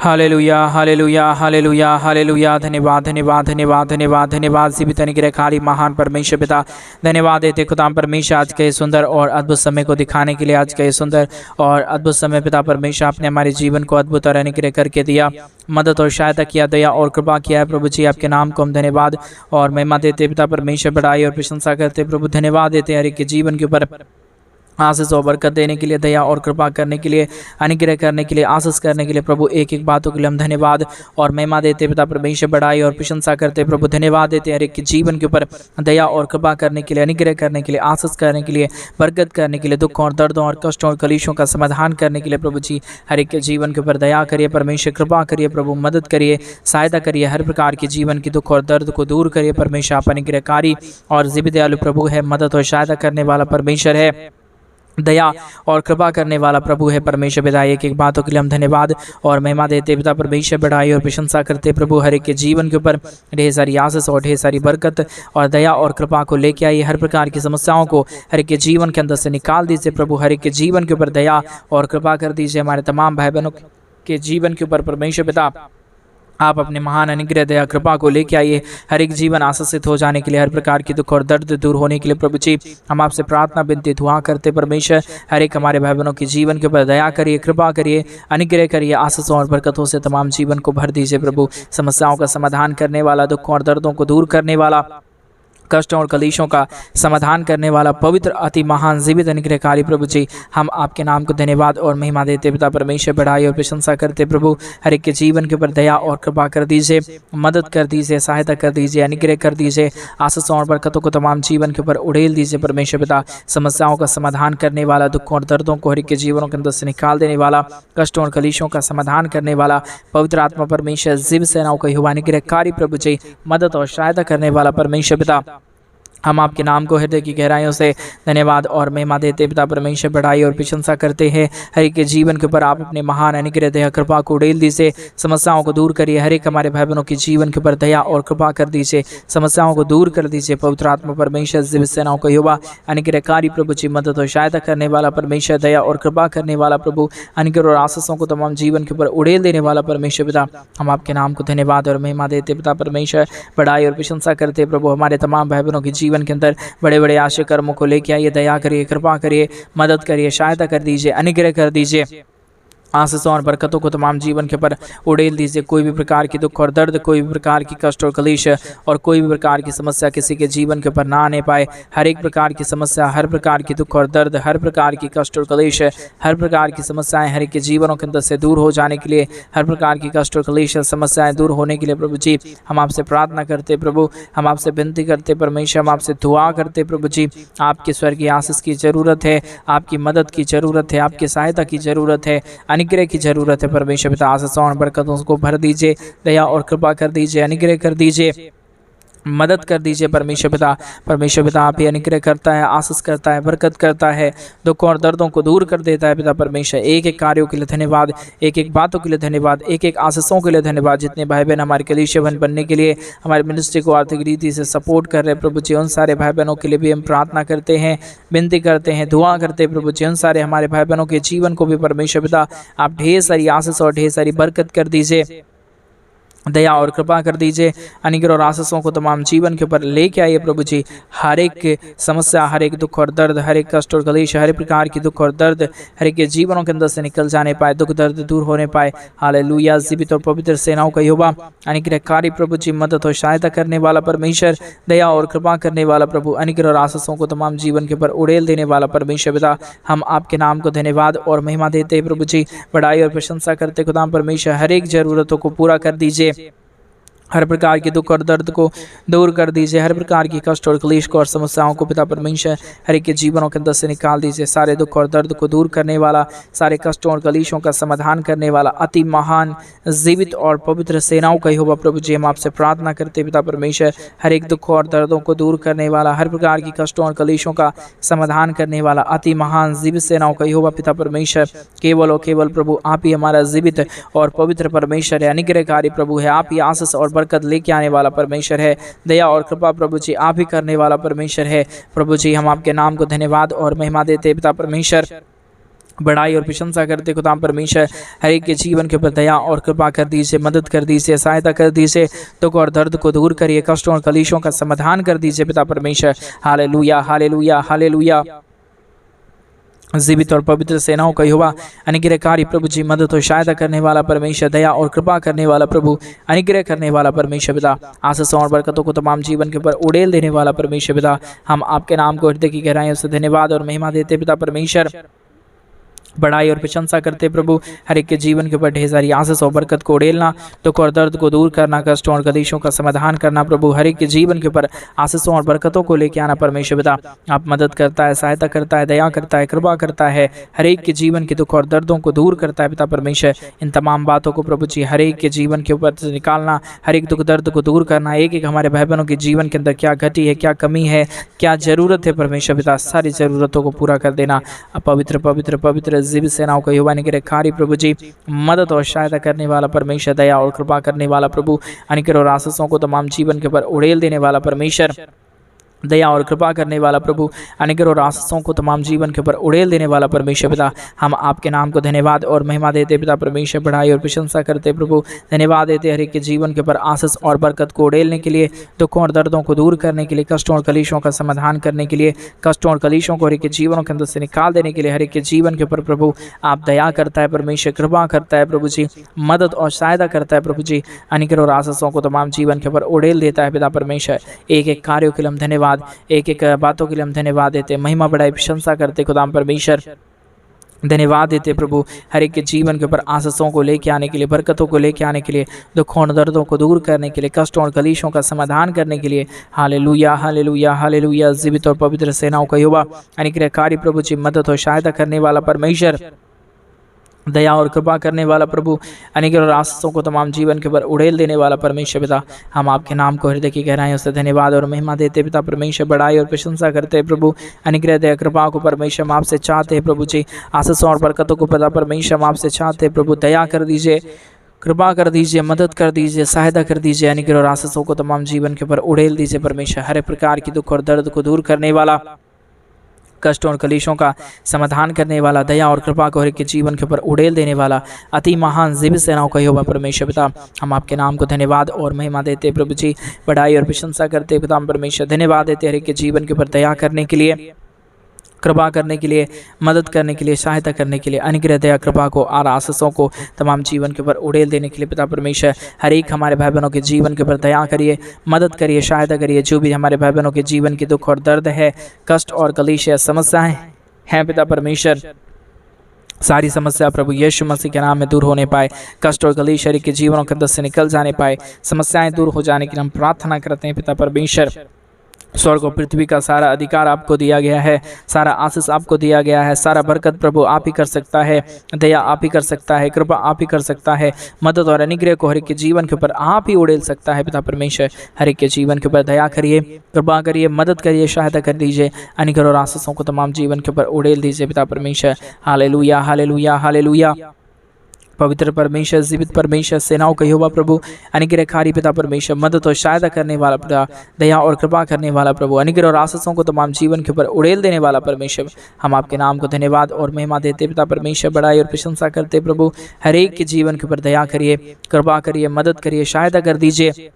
Hallelujah hallelujah hallelujah hallelujah. धन्यवाद धन्यवाद धन्यवाद धन्यवाद धन्यवाद जीवित निग्रहकारी महान परमेश्वर पिता, धन्यवाद देते खुदाम परमेश्वर आज के सुंदर और अद्भुत समय को दिखाने के लिए। आज के सुंदर और अद्भुत समय पिता परमेश्वर आपने हमारे जीवन को अद्भुत और अनुग्रह करके दिया, मदद और सहायता किया, दया और कृपा किया है प्रभु जी। आपके नाम को हम धन्यवाद और महिमा देते पिता परमेश्वर, बड़ाई और प्रशंसा करते प्रभु। धन्यवाद देते हर एक के जीवन के ऊपर आशीष और बरकत देने के लिए, दया और कृपा करने के लिए, अनुग्रह करने के लिए, आशीष करने के लिए प्रभु। एक एक बातों के लिए हम धन्यवाद और महिमा देते पिता परमेश्वर, बड़ाई और प्रशंसा करते प्रभु। धन्यवाद देते हर एक के जीवन के ऊपर दया और कृपा करने के लिए, अनुग्रह करने के लिए, आशीष करने के लिए, बरकत करने के लिए, दुखों और दर्दों और कष्टों और कलेशों का समाधान करने के लिए प्रभु जी। हर एक के जीवन के ऊपर दया करिए परमेश्वर, कृपा करिए प्रभु, मदद करिए, सहायता करिए, हर प्रकार के जीवन की दुख और दर्द को दूर करिए परमेश्वर। आप अनुग्रहकारी और जीवित दयालु प्रभु है, मदद और सहायता करने वाला परमेश्वर है, दया और कृपा करने वाला प्रभु है परमेश्वर पिता। एक एक बातों के लिए हम धन्यवाद और महिमा देते पिता परमेश्वर, बड़ाई और प्रशंसा करते प्रभु। हर एक के जीवन के ऊपर ढेर सारी आशीष और ढेर सारी बरकत और दया और कृपा को लेके आइए। हर प्रकार की समस्याओं को हर एक के जीवन के अंदर से निकाल दीजिए प्रभु। हर एक के जीवन के ऊपर दया और कृपा कर दीजिए। हमारे तमाम भाई बहनों के जीवन के ऊपर परमेश्वर पिता आप अपने महान अनुग्रह दया कृपा को लेके आइए। हर एक जीवन आशीषित हो जाने के लिए, हर प्रकार की दुख और दर्द दूर होने के लिए प्रभु जी हम आपसे प्रार्थना विनती दुआ करते परमेश्वर। हर एक हमारे भाई बहनों के जीवन के ऊपर दया करिए, कृपा करिए, अनुग्रह करिए, आशीषों और बरकतों से तमाम जीवन को भर दीजिए प्रभु। समस्याओं का समाधान करने वाला, दुखों और दर्दों को दूर करने वाला, कष्टों और कलेशों का समाधान करने वाला, पवित्र अति महान जीवित अनुग्रहकारी प्रभु जी हम आपके नाम को धन्यवाद और महिमा देते पिता परमेश्वर, बड़ाई और प्रशंसा करते प्रभु। हर एक के जीवन के ऊपर दया और कृपा कर दीजिए, मदद कर दीजिए, सहायता कर दीजिए, अनुग्रह कर दीजिए, आशीषों और बरकतों को तमाम जीवन के ऊपर उड़ेल दीजिए परमेश्वर पिता। समस्याओं का समाधान करने वाला, दुखों और दर्दों को हर एक के जीवनों के अंदर से निकाल देने वाला, कष्टों और कलेशों का समाधान करने वाला, पवित्र आत्मा परमेश्वर, जीव सेनाओं का युवा अनुग्रहकारी प्रभु जी, मदद और सहायता करने वाला परमेश्वर पिता। हम आपके नाम को हृदय की गहराइयों से धन्यवाद और महिमा देते पिता परमेश्वर, बड़ाई और प्रशंसा करते हैं। हर एक के जीवन के ऊपर आप अपने महान अनुग्रह दया कृपा को उड़ेल दीजिए, समस्याओं को दूर करिए। हर एक हमारे भाई बहनों के जीवन के ऊपर दया और कृपा कर दीजिए, समस्याओं को दूर कर दीजिए। पवित्र आत्मा परमेश्वर, जीव सेनाओं का युवा अनुग्रहकारी प्रभु जी, मदद और सहायता करने वाला परमेश्वर, दया और कृपा करने वाला प्रभु, अनुग्रह और आशीषों को तमाम जीवन के ऊपर उड़ेल देने वाला परमेश्वर पिता। हम आपके नाम को धन्यवाद और महिमा देते पिता परमेश्वर, बड़ाई और प्रशंसा करते प्रभु। हमारे तमाम भाई बहनों के जीवन के अंदर बड़े बड़े आशय कर्मों को लेके आइए, दया करिए, कृपा करिए, मदद करिए, सहायता कर दीजिए, अनुग्रह कर दीजिए, आशीषों और बरकतों को तमाम जीवन के पर उड़ेल दीजिए। कोई भी प्रकार की दुख और दर्द, कोई भी प्रकार की कष्ट और कलेश और कोई भी प्रकार की समस्या किसी के जीवन के ऊपर ना आने पाए। हर एक प्रकार की समस्या, हर प्रकार की दुख और दर्द, हर प्रकार की कष्ट और कलेश, हर प्रकार की समस्याएं हर एक के जीवनों के अंदर से दूर हो जाने के लिए, हर प्रकार की कष्ट और कलेश समस्याएं दूर होने के लिए प्रभु जी हम आपसे प्रार्थना करते प्रभु। हम आपसे विनती करते परमेश्वर, हम आपसे दुआ करते प्रभु जी। आपके स्वर्गीय आशीष की जरूरत है, आपकी मदद की जरूरत है, आपकी सहायता की जरूरत है, अनुग्रह की जरूरत है परमेश्वर पिता। आशीषों और बरकतों को भर दीजिए, दया और कृपा कर दीजिए, अनुग्रह कर दीजिए, मदद कर दीजिए परमेश्वर पिता। परमेश्वर पिता आप ही अनुग्रह करता है, आशीष करता है, बरकत करता है, दुखों और दर्दों को दूर कर देता है पिता परमेश्वर। एक एक कार्यों के लिए धन्यवाद, एक एक बातों के लिए धन्यवाद, एक एक आशीषों के लिए धन्यवाद। जितने भाई बहन हमारे कलीसिया बनने के लिए हमारे मिनिस्ट्री को आर्थिक रीति से सपोर्ट कर रहे हैं प्रभु जी, उन सारे भाई बहनों के लिए भी हम प्रार्थना करते हैं, विनती करते हैं, दुआ करते हैं प्रभु जी। उन सारे हमारे भाई बहनों के जीवन को भी परमेश्वर पिता आप ढेर सारी आशीष और ढेर सारी बरकत कर दीजिए, दया और कृपा कर दीजिए, अनुग्रह और आशीषों को तमाम जीवन के ऊपर लेके आइए प्रभु जी। हर एक समस्या, हर एक दुख और दर्द, हर एक कष्ट और कलेश, हर एक प्रकार की दुख और दर्द हर एक के जीवनों के अंदर से निकल जाने पाए, दुख दर्द दूर होने पाए। हालेलुया। जीवित और पवित्र सेनाओं का युवा अनुग्रहकारी प्रभु जी, मदद और सहायता करने वाला परमेश्वर, दया और कृपा करने वाला प्रभु, अनुग्रह और आशीषों को तमाम जीवन के ऊपर उड़ेल देने वाला परमेश्वर पिता। हम आपके नाम को धन्यवाद और महिमा देते प्रभु जी, बड़ाई और प्रशंसा करते खुदा परमेश्वर। हर एक जरूरतों को पूरा कर दीजिए, हर प्रकार के दुख और दर्द को दूर कर दीजिए, हर प्रकार की कष्ट और क्लेश को और समस्याओं को पिता परमेश्वर हर एक के जीवनों के अंदर से निकाल दीजिए। सारे दुख और दर्द को दूर करने वाला, सारे कष्टों और कलेशों का समाधान करने वाला, अति महान जीवित और पवित्र सेनाओं का यहोवा प्रभु जी हम आपसे प्रार्थना करते पिता परमेश्वर। हर एक दुख और दर्दों को दूर करने वाला, हर प्रकार की कष्टों और कलेशों का समाधान करने वाला, अति महान जीवित सेनाओं का यहोवा पिता परमेश्वर। केवल और केवल प्रभु आप ही हमारा जीवित और पवित्र परमेश्वर है, अनुग्रहकारी प्रभु है। आप ही आशीष और बरकत लेके आने वाला परमेश्वर है, दया और कृपा प्रभु जी आप ही करने वाला परमेश्वर है। प्रभु जी हम आपके नाम को धन्यवाद और महिमा देते पिता परमेश्वर। बड़ाई और प्रशंसा करते खुदा परमेश्वर हर एक के जीवन के ऊपर दया और कृपा कर दीजिए, मदद कर दीजिए, सहायता कर दीजिए, दुख और दर्द को दूर करिए, कष्टों और कलेशों का समाधान कर दीजिए पिता परमेश्वर। Hallelujah hallelujah hallelujah. जीवित और पवित्र सेनाओं का यहोवा अनुग्रहकारी प्रभु जी, मदद और सहायता करने वाला परमेश्वर, दया और कृपा करने वाला प्रभु, अनुग्रह करने वाला परमेश्वर पिता, आशीषों और बरकतों को तमाम जीवन के ऊपर उड़ेल देने वाला परमेश्वर पिता, हम आपके नाम को हृदय की गहराइयों से धन्यवाद और महिमा देते पिता परमेश्वर। बड़ाई और प्रशंसा करते प्रभु, हर एक के जीवन के ऊपर ढेर सारी आशीष और बरकत को उड़ेलना, दुख और दर्द को दूर करना, कष्टों और कलेशों का समाधान करना प्रभु, हर एक के जीवन के ऊपर आशीषों और बरकतों को लेके आना परमेश्वर पिता। आप मदद करता है, सहायता करता है, दया करता है, कृपा करता है, हर एक के जीवन के दुख और दर्दों को दूर करता है पिता परमेश्वर। इन तमाम बातों को प्रभु जी हर एक के जीवन के ऊपर से निकालना, हर एक दुख दर्द को दूर करना, एक एक हमारे भाई बहनों के जीवन के अंदर क्या घटी है, क्या कमी है, क्या जरूरत है परमेश्वर पिता, सारी जरूरतों को पूरा कर देना। पवित्र पवित्र पवित्र जीवित सेनाओं को अनुग्रहकारी प्रभु जी, मदद और सहायता करने वाला परमेश्वर, दया और कृपा करने वाला प्रभु, अनुग्रह और आशीषों को तमाम जीवन के ऊपर उड़ेल देने वाला परमेश्वर, दया और कृपा करने वाला प्रभु, अनुग्रह और आशीषों को तमाम जीवन के ऊपर उड़ेल देने वाला परमेश्वर पिता, हम आपके नाम को धन्यवाद और महिमा देते पिता परमेश्वर। बढ़ाई और प्रशंसा करते प्रभु, धन्यवाद देते हर एक के जीवन के ऊपर आशीष और बरकत को उड़ेलने के लिए, दुखों और दर्दों को दूर करने के लिए, कष्टों और कलेशों का समाधान करने के लिए, कष्टों और कलेशों को हर एक के जीवनों के अंदर से निकाल देने के लिए, हर एक के जीवन के ऊपर प्रभु आप दया करता है परमेश्वर, कृपा करता है प्रभु जी, मदद और सहायता करता है प्रभु जी, अनुग्रह और आशीषों को तमाम जीवन के ऊपर उड़ेल देता है पिता परमेश्वर। एक एक कार्यों के लिए हम धन्यवाद, एक एक बातों के लिए हम धन्यवाद देते, महिमा बढ़ाई प्रशंसा करते खुदाम परमेश्वर, धन्यवाद देते प्रभु, हर एक के जीवन के ऊपर आशीषों को लेके आने के लिए, बरकतों को लेके आने के लिए, दुखों और दर्दों को दूर करने के लिए, कष्टों और कलेशों का समाधान करने के लिए। Hallelujah hallelujah hallelujah. जीवित और पवित्र सेनाओं का यहोवा अनुग्रहकारी प्रभु जी, मदद और सहायता करने वाला परमेश्वर, दया और कृपा करने वाला प्रभु, अनुग्रह और आशीषों को तमाम जीवन के ऊपर उड़ेल देने वाला परमेश्वर पिता, हम आपके नाम को हृदय की गहराइयों से धन्यवाद और महिमा देते पिता परमेश्वर। बढ़ाई और प्रशंसा करते हैं प्रभु, अनुग्रह दया कृपा को परमेश्वर हम आपसे चाहते हैं प्रभु जी, आशीषों और बरकतों को पिता परमेश्वर हम आपसे चाहते हैं प्रभु, दया कर दीजिए, कृपा कर दीजिए, मदद कर दीजिए, सहायता कर दीजिए, अनुग्रह और आशीषों को तमाम जीवन के ऊपर उड़ेल दीजिए परमेश्वर। हर प्रकार की दुख और दर्द को दूर करने वाला, कष्टों और कलेशों का समाधान करने वाला, दया और कृपा को हर एक के जीवन के ऊपर उड़ेल देने वाला, अति महान जीवित सेनाओं का यहोवा परमेश्वर पिता, हम आपके नाम को धन्यवाद और महिमा देते प्रभु जी, बढ़ाई और प्रशंसा करते पिता परमेश्वर। धन्यवाद देते हर एक के जीवन के ऊपर दया करने के लिए, कृपा करने के लिए, मदद करने के लिए, सहायता करने के लिए, अनुग्रह दया कृपा को और आशीषों को तमाम जीवन के ऊपर उड़ेल देने के लिए पिता परमेश्वर। हर एक हमारे भाई बहनों के जीवन के ऊपर दया करिए, मदद करिए, सहायता करिए, जो भी हमारे भाई बहनों के जीवन के दुख और दर्द है, कष्ट और कलेश है, समस्याएं हैं पिता परमेश्वर, सारी समस्या प्रभु यीशु मसीह के नाम में दूर होने पाए, कष्ट और कलेश शरीर के जीवनों के अंदर से निकल जाने पाए, समस्याएं दूर हो जाने के लिए हम प्रार्थना करते हैं पिता परमेश्वर। स्वर्ग और पृथ्वी का सारा अधिकार आपको दिया गया है, सारा आशीष आपको दिया गया है, सारा बरकत प्रभु आप ही कर सकता है, दया आप ही कर सकता है, कृपा आप ही कर सकता है, मदद और अनुग्रह को हर एक के जीवन के ऊपर आप ही उड़ेल सकता है पिता परमेश्वर। हर एक के जीवन के ऊपर दया करिए, कृपा करिए, मदद करिए, सहायता कर दीजिए, अनुग्रह और आशीषों को तमाम जीवन के ऊपर उड़ेल दीजिए पिता परमेश्वर। Hallelujah hallelujah hallelujah. पवित्र परमेश्वर, जीवित परमेश्वर, सेनाओं का यहोवा प्रभु, अनुग्रहकारी पिता परमेश्वर, मदद और सहायता करने वाला पिता, दया और कृपा करने वाला प्रभु, अनुग्रह और आशीषों को तमाम जीवन के ऊपर उड़ेल देने वाला परमेश्वर, हम आपके नाम को धन्यवाद और महिमा देते पिता परमेश्वर। बढ़ाई और प्रशंसा करते प्रभु, हर एक के जीवन के ऊपर दया करिए, कृपा करिए, मदद करिए, सहायता कर दीजिए,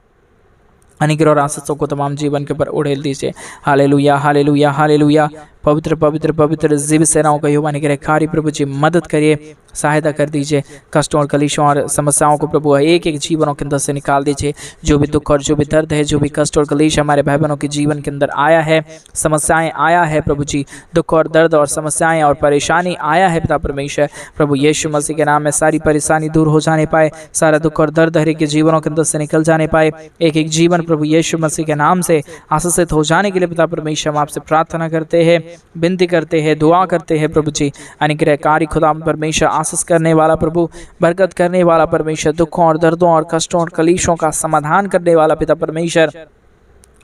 अनुग्रह और आशीषों को तमाम जीवन के ऊपर उड़ेल दीजिए। Hallelujah hallelujah hallelujah. पवित्र पवित्र पवित्र जीवित सेनाओं का यहोवा अनुग्रहकारी प्रभु जी, मदद करिए, सहायता कर दीजिए, कष्टों और कलेशों और समस्याओं को प्रभु एक एक जीवनों के अंदर से निकाल दीजिए। जो भी दुख और जो भी दर्द है, जो भी कष्ट और कलेश हमारे भाई बहनों के जीवन के अंदर आया है, समस्याएं आया है प्रभु जी, दुख और दर्द और समस्याएं और परेशानी आया है पिता परमेश्वर, प्रभु यीशु मसीह के नाम में सारी परेशानी दूर हो जाने पाए, सारा दुख और दर्द हर एक के जीवनों के अंदर से निकल जाने पाए, एक एक जीवन प्रभु यीशु मसीह के नाम से आशीषित हो जाने के लिए पिता परमेश्वर हम आपसे प्रार्थना करते हैं, विनती करते हैं, दुआ करते हैं प्रभु जी। अनुग्रहकारी खुदा परमेश्वर, आशीष करने वाला प्रभु, बरकत करने वाला परमेश्वर, दुखों और दर्दों और कष्टों और कलेशों का समाधान करने वाला पिता परमेश्वर,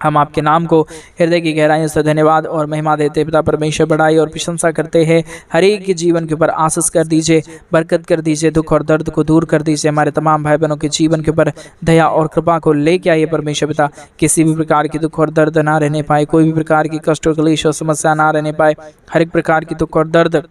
हम आपके नाम को हृदय की गहराइयों से धन्यवाद और महिमा देते पिता परमेश्वर। बढ़ाई और प्रशंसा करते हैं, हर एक के जीवन के ऊपर आशीष कर दीजिए, बरकत कर दीजिए, दुख और दर्द को दूर कर दीजिए, हमारे तमाम भाई बहनों के जीवन के ऊपर दया और कृपा को लेके आइए परमेश्वर पिता। किसी भी प्रकार की दुख और दर्द ना रहने पाए, कोई भी प्रकार की कष्ट और क्लेश और समस्या ना रहने पाए, हर एक प्रकार की दुख और दर्द,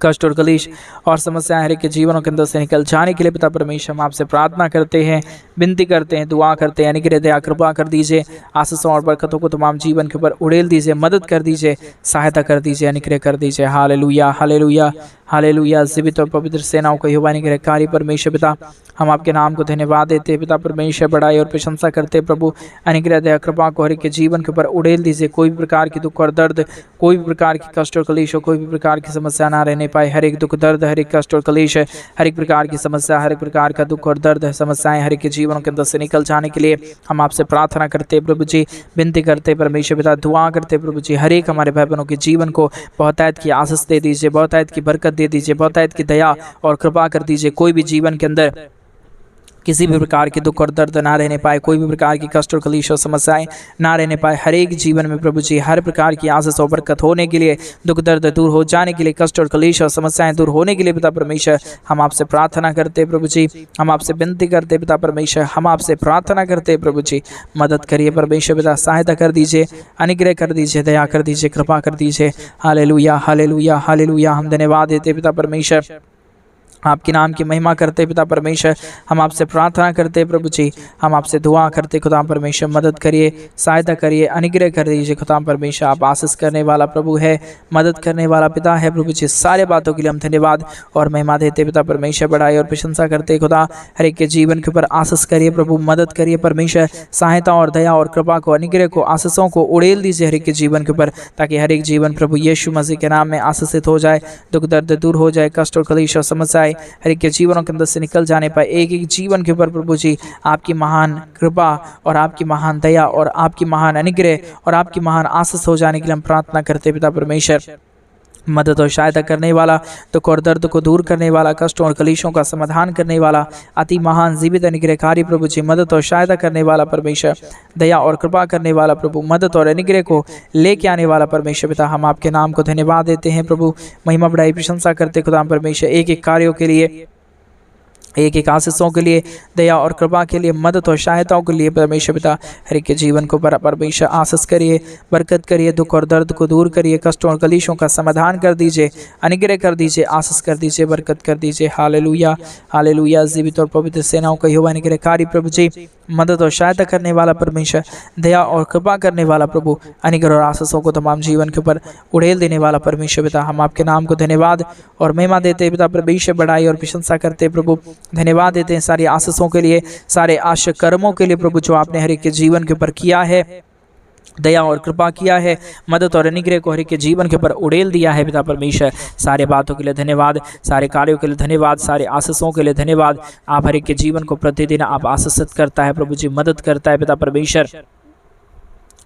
कष्ट और कलेश और समस्याएं हर एक के जीवनों के अंदर से निकल जाने के लिए पिता परमेश्वर हम आपसे प्रार्थना करते हैं, विनती करते हैं, दुआ करते हैं। अनुग्रह दया कृपा कर दीजिए, आशीषों और बरकतों को तमाम जीवन के ऊपर उड़ेल दीजिए, मदद कर दीजिए, सहायता कर दीजिए, अनुग्रह कर दीजिए। Hallelujah hallelujah hallelujah. जीवित और पवित्र सेनाओं का यहोवा अनुग्रहकारी परमेश्वर पिता, हम आपके नाम को धन्यवाद देते हैं पिता परमेश्वर, बड़ाई और प्रशंसा करते हैं प्रभु। अनुग्रह दया कृपा को हर एक के जीवन के ऊपर उड़ेल दीजिए। कोई भी प्रकार की दुख और दर्द, कोई भी प्रकार की कष्ट और कलेश, कोई भी प्रकार की समस्या ना रहने पाए। हर एक दुख दर्द, हर एक कष्ट और कलेश, हर एक प्रकार की समस्या, हर एक प्रकार का दुख और दर्द समस्याएं हर एक के जीवनों के अंदर से निकल जाने के लिए हम आपसे प्रार्थना करते हैं प्रभु जी, विनती करते हैं परमेश्वर पिता, दुआ करते हैं प्रभु जी। हर एक हमारे भाई बहनों के जीवन को बहुतायत की आशीष दे दीजिए, बहुतायत की बरकत दे दीजिए, बहुतायत की दया और कृपा कर दीजिए। कोई भी जीवन के अंदर किसी भी प्रकार के दुख और दर्द ना रहने पाए, कोई भी प्रकार की कष्ट और कलेश और समस्याएं ना रहने पाए। हर एक जीवन में प्रभु जी हर प्रकार की आशीष और बरकत होने के लिए, दुख दर्द दूर हो जाने के लिए, कष्ट और कलेश और समस्याएं दूर होने के लिए पिता परमेश्वर हम आपसे प्रार्थना करते हैं प्रभु जी, हम आपसे विनती करते हैं पिता परमेश्वर, हम आपसे प्रार्थना करते हैं प्रभु जी। मदद करिए परमेश्वर पिता, सहायता कर दीजिए, अनुग्रह कर दीजिए, दया कर दीजिए, कृपा कर दीजिए। Hallelujah hallelujah hallelujah. हम धन्यवाद देते पिता परमेश्वर, आपके नाम की महिमा करते पिता परमेश्वर, हम आपसे प्रार्थना करते प्रभु जी, हम आपसे दुआ करते खुदा परमेश्वर। मदद करिए, सहायता करिए, अनुग्रह कर दीजिए खुदा परमेश्वर। आप आशीष करने वाला प्रभु है, मदद करने वाला पिता है प्रभु जी। सारे बातों के लिए हम धन्यवाद और महिमा देते पिता परमेश्वर, बड़ाई और प्रशंसा करते खुदा। हर एक के जीवन के ऊपर आशीष करिए प्रभु, मदद करिए परमेश्वर, सहायता और दया और कृपा को, अनुग्रह को, आशीषों को उड़ेल दीजिए हर एक के जीवन के ऊपर, ताकि हर एक जीवन प्रभु यीशु मसीह के नाम में आशीषित हो जाए, दुख दर्द दूर हो जाए, कष्ट और कलेश और समस्याएं हर एक के जीवनों के अंदर से निकल जाने पाए। एक एक जीवन के ऊपर प्रभु जी आपकी महान कृपा और आपकी महान दया और आपकी महान अनुग्रह और आपकी महान आशीष हो जाने के लिए हम प्रार्थना करते पिता परमेश्वर। मदद और सहायता करने वाला, दुख और दर्द को दूर करने वाला, कष्टों और कलेशों का समाधान करने वाला, अति महान जीवित अनुग्रहकारी प्रभु जी, मदद और सहायता करने वाला परमेश्वर, दया और कृपा करने वाला प्रभु, मदद और अनुग्रह को लेके आने वाला परमेश्वर पिता, हम आपके नाम को धन्यवाद देते हैं प्रभु। महिमा बढ़ाई प्रशंसा करते खुदा परमेश्वर, एक एक कार्यों के लिए, एक एक आशीषों के लिए, दया और कृपा के लिए, मदद और सहायताओं के लिए परमेश्वर पिता हर एक के जीवन को परमेश्वर आशीष करिए, बरकत करिए, दुख और दर्द को दूर करिए, कष्टों और कलेशों का समाधान कर दीजिए, अनुग्रह कर दीजिए, आशीष कर दीजिए, बरकत कर दीजिए। Hallelujah hallelujah. जीवित और पवित्र सेनाओं का यहोवा अनुग्रहकारी प्रभु जी, मदद और सहायता करने वाला परमेश्वर, दया और कृपा करने वाला प्रभु, अनुग्रह और आशीषों को तमाम जीवन के ऊपर उड़ेल देने वाला परमेश्वर पिता, हम आपके नाम को धन्यवाद और महिमा देते पिता परमेश्वर, बड़ाई और प्रशंसा करते प्रभु। धन्यवाद देते हैं सारी आशीषों के लिए, सारे आश्चर्य कर्मों के लिए प्रभु, जो आपने हर एक के जीवन के ऊपर किया है, दया और कृपा किया है, मदद और अनुग्रह को हर एक के जीवन के ऊपर उड़ेल दिया है पिता परमेश्वर। सारे बातों के लिए धन्यवाद, सारे कार्यों के लिए धन्यवाद, सारे आशीषों के लिए धन्यवाद। आप हर एक के जीवन को प्रतिदिन आप आशीषित करता है प्रभु जी, मदद करता है पिता परमेश्वर,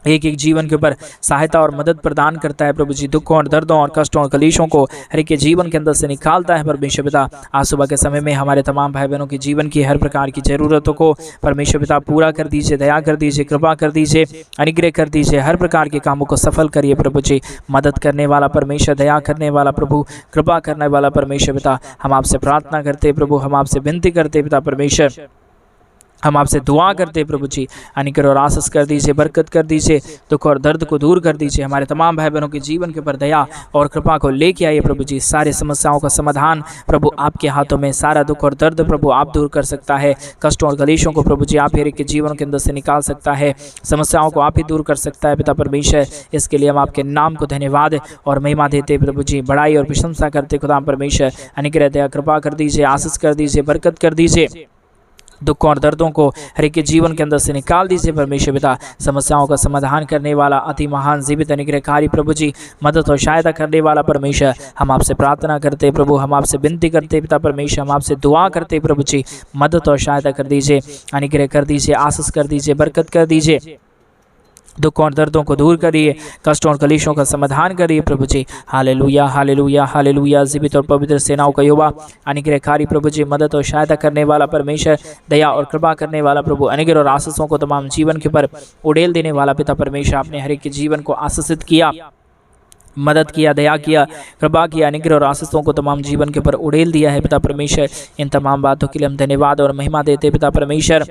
एक एक जीवन के ऊपर सहायता और मदद प्रदान करता है प्रभु जी, दुखों और दर्दों और कष्टों और कलेशों को हर एक के जीवन के अंदर से निकालता है परमेश्वर पिता। आज सुबह के समय में हमारे तमाम भाई बहनों के जीवन की हर प्रकार की जरूरतों को परमेश्वर पिता पूरा कर दीजिए, दया कर दीजिए, कृपा कर दीजिए, अनुग्रह कर दीजिए, हर प्रकार के कामों को सफल करिए प्रभु जी। मदद करने वाला परमेश्वर, दया करने वाला प्रभु, कृपा करने वाला परमेश्वर पिता, हम आपसे प्रार्थना करते प्रभु, हम आपसे विनती करते पिता परमेश्वर, हम आपसे दुआ करते हैं प्रभु जी, अनुग्रह और आशीष कर दीजिए, बरकत कर दीजिए, दुख और दर्द को दूर कर दीजिए। हमारे तमाम भाई बहनों के जीवन के ऊपर दया और कृपा को लेके आइए प्रभु जी। सारे समस्याओं का समाधान प्रभु आपके हाथों में, सारा दुख और दर्द प्रभु आप दूर कर सकता है, कष्टों और कलेशों को प्रभु जी आप हर एक के जीवन के अंदर से निकाल सकता है, समस्याओं को आप ही दूर कर सकता है पिता परमेश्वर। इसके लिए हम आपके नाम को धन्यवाद और महिमा देते प्रभु जी, बड़ाई और प्रशंसा करते खुदा परमेश्वर। अनुग्रह दया कृपा कर दीजिए, आशीष कर दीजिए, बरकत कर दीजिए, दुखों और दर्दों को हर एक के जीवन के अंदर से निकाल दीजिए परमेश्वर पिता। समस्याओं का समाधान करने वाला अति महान जीवित अनुग्रहकारी प्रभु जी, मदद और सहायता करने वाला परमेश्वर, हम आपसे प्रार्थना करते प्रभु, हम आपसे विनती करते पिता परमेश्वर, हम आपसे दुआ करते प्रभु जी, मदद और सहायता कर दीजिए, अनुग्रह कर दीजिए, आशीष कर दीजिए, बरकत कर दीजिए, दुखों और दर्दों को दूर करिए, कष्टों और कलेशों का समाधान करिए प्रभु जी। Hallelujah hallelujah hallelujah. जीवित और पवित्र सेनाओं का यहोवा अनुग्रहकारी प्रभु जी, मदद और सहायता करने वाला परमेश्वर, दया और कृपा करने वाला प्रभु, अनुग्रह और आशीषों को तमाम जीवन के ऊपर उड़ेल देने वाला पिता परमेश्वर, आपने हर एक के जीवन को आशीषित किया, मदद किया, दया किया, कृपा किया, अनुग्रह और आशीषों को तमाम जीवन के ऊपर उड़ेल दिया है पिता परमेश्वर। इन तमाम बातों के लिए हम धन्यवाद और महिमा देते पिता परमेश्वर।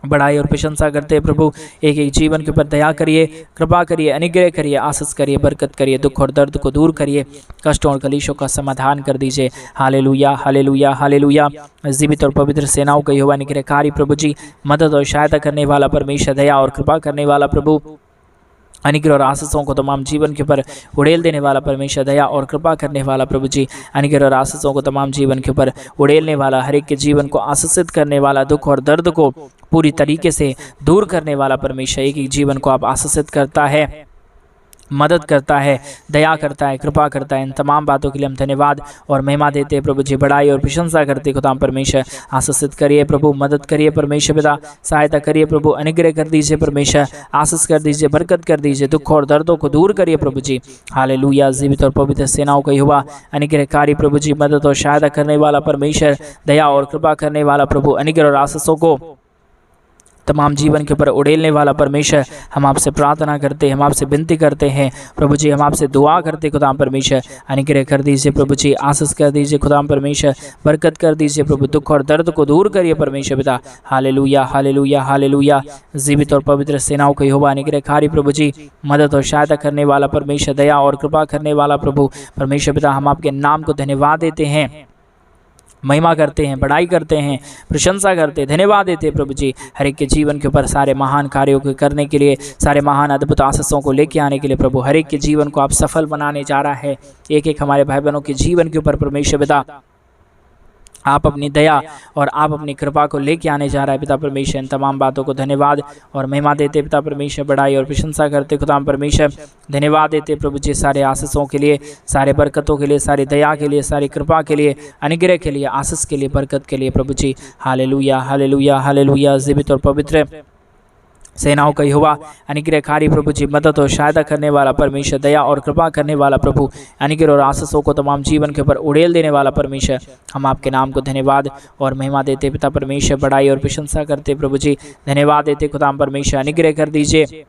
बड़ाई और प्रशंसा करते हैं प्रभु। एक एक जीवन के ऊपर दया करिए, कृपा करिए, अनुग्रह करिए, आशीष करिए, बरकत करिए, दुख और दर्द को दूर करिए, कष्टों और कलेशों का समाधान कर दीजिए। Hallelujah, hallelujah, hallelujah. जीवित और पवित्र सेनाओं का यहोवा निग्रहकारी प्रभु जी, मदद और सहायता करने वाला परमेश्वर, दया और कृपा करने वाला प्रभु, अनुग्रह और आशीषों को तमाम जीवन के ऊपर उड़ेल देने वाला परमेश्वर, दया और कृपा करने वाला प्रभु जी, अनुग्रह और आशीषों को तमाम जीवन के ऊपर उड़ेलने वाला, हर एक के जीवन को आशीषित करने वाला, दुख और दर्द को पूरी तरीके से दूर करने वाला परमेश्वर, एक एक जीवन को आप आशीषित करता है, मदद करता है, दया करता है, कृपा करता है। इन तमाम बातों के लिए हम धन्यवाद और महिमा देते हैं प्रभु जी, बड़ाई और प्रशंसा करते खुदाम परमेश्वर। आशीषित करिए प्रभु, मदद करिए परमेश्वर पिता, सहायता करिए प्रभु, अनुग्रह कर दीजिए परमेश्वर, आशीष कर दीजिए, बरकत कर दीजिए, दुख और दर्दों को दूर करिए प्रभु जी। हालेलुया। जीवित और पवित्र सेनाओं का यहोवा, अनुग्रहकारी प्रभु जी, मदद और सहायता करने वाला परमेश्वर, दया और कृपा करने वाला प्रभु, अनुग्रह और आशीषों को तमाम जीवन के ऊपर उड़ेलने वाला परमेश्वर, हम आपसे प्रार्थना करते हैं, हम आपसे विनती करते हैं प्रभु जी, हम आपसे दुआ करते खुदाम परमेश्वर, अनुग्रह कर दीजिए प्रभु जी, आशीष कर दीजिए खुदाम परमेश्वर, बरकत कर दीजिए प्रभु, दुख और दर्द को दूर करिए परमेश्वर पिता। Hallelujah, hallelujah, hallelujah. जीवित और पवित्र सेनाओं का यहोवा, अनुग्रहकारी प्रभु जी, मदद और सहायता करने वाला परमेश्वर, दया और कृपा करने वाला प्रभु परमेश्वर पिता, हम आपके नाम को धन्यवाद देते हैं, महिमा करते हैं, बड़ाई करते हैं, प्रशंसा करते हैं, धन्यवाद देते हैं प्रभु जी, हर एक के जीवन के ऊपर सारे महान कार्यों को करने के लिए, सारे महान अद्भुत आशीषों को लेके आने के लिए प्रभु, हर एक के जीवन को आप सफल बनाने जा रहा है। एक एक हमारे भाई बहनों के जीवन के ऊपर परमेश्वर पिता, आप अपनी दया और आप अपनी कृपा को लेके आने जा रहा है पिता परमेश्वर। इन तमाम बातों को धन्यवाद और महिमा देते पिता परमेश्वर, बड़ाई और प्रशंसा करते खुदाम परमेश्वर, धन्यवाद देते प्रभु जी, सारे आशीषों के लिए, सारे बरकतों के लिए, सारी दया के लिए, सारी कृपा के लिए, अनुग्रह के लिए, आशीष के लिए, बरकत के लिए प्रभु जी। Hallelujah, hallelujah, hallelujah. जीवित और पवित्र सेनाओं का यहोवा, अनुग्रहकारी प्रभु जी, मदद और सहायता करने वाला परमेश्वर, दया और कृपा करने वाला प्रभु, अनुग्रह और आशीषों को तमाम जीवन के ऊपर उड़ेल देने वाला परमेश्वर, हम आपके नाम को धन्यवाद और महिमा देते पिता परमेश्वर, बड़ाई और प्रशंसा करते प्रभु जी, धन्यवाद देते खुदाम परमेश्वर, अनुग्रह कर दीजिए,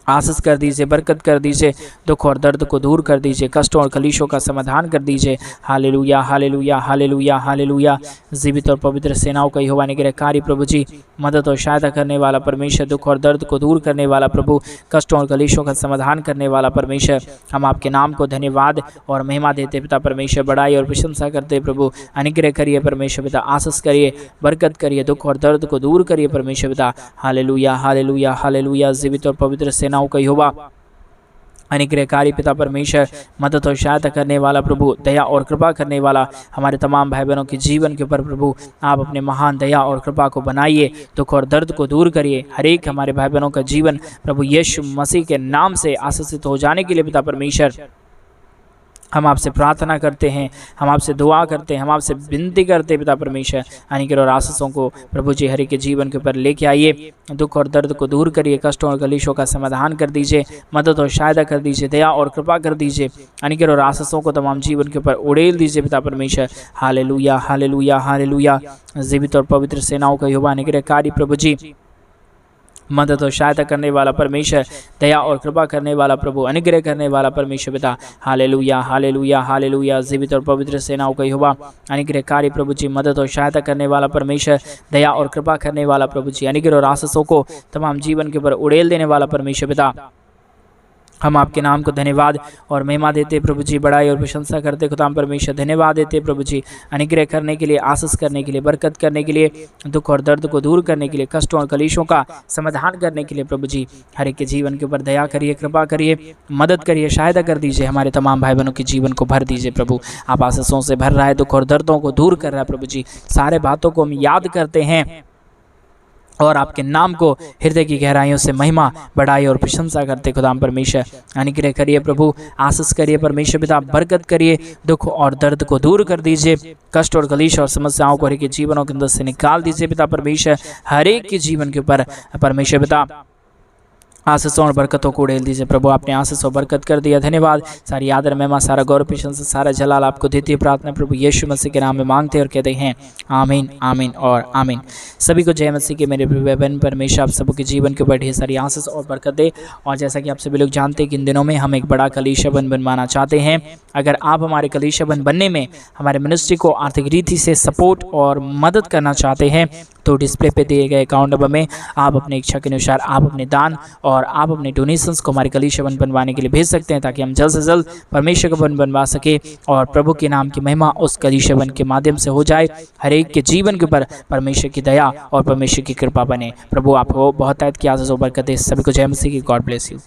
आशीष कर दीजिए, बरकत कर दीजिए, दुख और दर्द को दूर कर दीजिए, कष्टों और कलीशों का समाधान कर दीजिए। Hallelujah, hallelujah, hallelujah, hallelujah. जीवित और पवित्र सेनाओं का यहोवा, अनुग्रहकारी प्रभु जी, मदद और सहायता करने वाला परमेश्वर, दुख और दर्द को दूर करने वाला प्रभु, कष्टों और कलीशों का समाधान करने वाला परमेश्वर, हम आपके नाम को धन्यवाद और महिमा देते पिता परमेश्वर, बड़ाई और प्रशंसा करते प्रभु, अनुग्रह करिए परमेश्वर पिता, आशीष करिए, बरकत करिए, दुख और दर्द को दूर करिए परमेश्वर पिता। Hallelujah, hallelujah, hallelujah. जीवित और पवित्र सेनाओं का यहोवा, अनुग्रहकारी पिता परमेश्वर, मदद और सहायता करने वाला प्रभु, दया और कृपा करने वाला, हमारे तमाम भाई बहनों के जीवन के ऊपर प्रभु, आप अपने महान दया और कृपा को बनाइए, दुख और दर्द को दूर करिए, हर एक हमारे भाई बहनों का जीवन प्रभु यीशु मसीह के नाम से आशीषित हो जाने के लिए पिता परमेश्वर, हम आपसे प्रार्थना करते हैं, हम आपसे दुआ करते हैं, हम आपसे विनती करते हैं पिता परमेश्वर, अनुग्रह और आशीषों को प्रभु जी हर एक के जीवन के ऊपर लेके आइए, दुख और दर्द को दूर करिए, कष्टों और कलीशों का समाधान कर दीजिए, मदद और सहायता कर दीजिए, दया और कृपा कर दीजिए, अनुग्रह और आशीषों को तमाम जीवन के ऊपर उड़ेल दीजिए पिता परमेश्वर। Hallelujah, hallelujah, hallelujah. जीवित और पवित्र सेनाओं का यहोवा, अनुग्रहकारी प्रभु जी, मदद और सहायता करने वाला परमेश्वर, दया और कृपा करने वाला प्रभु, अनुग्रह करने वाला परमेश्वर पिता। Hallelujah, hallelujah, hallelujah. जीवित और पवित्र सेनाओं का यहोवा, अनुग्रहकारी प्रभु जी, मदद और सहायता करने वाला परमेश्वर, दया और कृपा करने वाला प्रभु जी, अनुग्रह और आशीषों को तमाम जीवन के ऊपर उड़ेल देने वाला परमेश्वर पिता, हम आपके नाम को धन्यवाद और महिमा देते प्रभु जी, बड़ाई और प्रशंसा करते खुदाम परमेश्वर, धन्यवाद देते प्रभु जी, अनुग्रह करने के लिए, आशीष करने के लिए, बरकत करने के लिए, दुख और दर्द को दूर करने के लिए, कष्टों और कलीशों का समाधान करने के लिए प्रभु जी, हर एक के जीवन के ऊपर दया करिए, कृपा करिए, मदद करिए, सहायता कर दीजिए, हमारे तमाम भाई बहनों के जीवन को भर दीजिए प्रभु। आप आशीषों से भर रहा है, दुख और दर्दों को दूर कर रहा है प्रभु जी, सारे बातों को हम याद करते हैं और आपके नाम को हृदय की गहराइयों से महिमा, बड़ाई और प्रशंसा करते खुदाम परमेश्वर। अनुग्रह करिए प्रभु, आशीष करिए परमेश्वर पिता, बरकत करिए, दुख और दर्द को दूर कर दीजिए, कष्ट और कलीश और समस्याओं को हर एक के जीवनों के अंदर से निकाल दीजिए पिता परमेश्वर, हर एक के जीवन के ऊपर परमेश्वर पिता आशीषों और बरकतों को उड़ेल दीजिए प्रभु। आपने आशीष और बरकत कर दिया, धन्यवाद। सारी आदर महिमा, सारा गौरव, प्रशंसा, सारा जलाल आपको देती है। प्रार्थना प्रभु यीशु मसीह के नाम में मांगते और कहते हैं आमीन, आमीन और आमीन। सभी को जय मसीह के मेरे बहन परमेश्वर आप सबके जीवन के ऊपर ढेर सारी आशीष और बरकत दे। और जैसा कि आप सभी लोग जानते हैं कि इन दिनों में हम एक बड़ा कलीसिया बनवाना चाहते हैं। अगर आप हमारे कलीसिया बनने में हमारे मिनिस्ट्री को आर्थिक रीति से सपोर्ट और मदद करना चाहते हैं तो डिस्प्ले पे दिए गए अकाउंट नंबर में आप अपनी इच्छा के अनुसार आप अपने दान और आप अपने डोनेशंस को हमारे कलीसिया बनवाने के लिए भेज सकते हैं, ताकि हम जल्द से जल्द परमेश्वर का बनवा सके और प्रभु के नाम की महिमा उस कलीसिया के माध्यम से हो जाए। हर एक के जीवन के ऊपर परमेश्वर की दया और परमेश्वर की कृपा बने। प्रभु आपको बहुत की आशीष और बरकत दे। सभी को जय मसीह की। God bless you.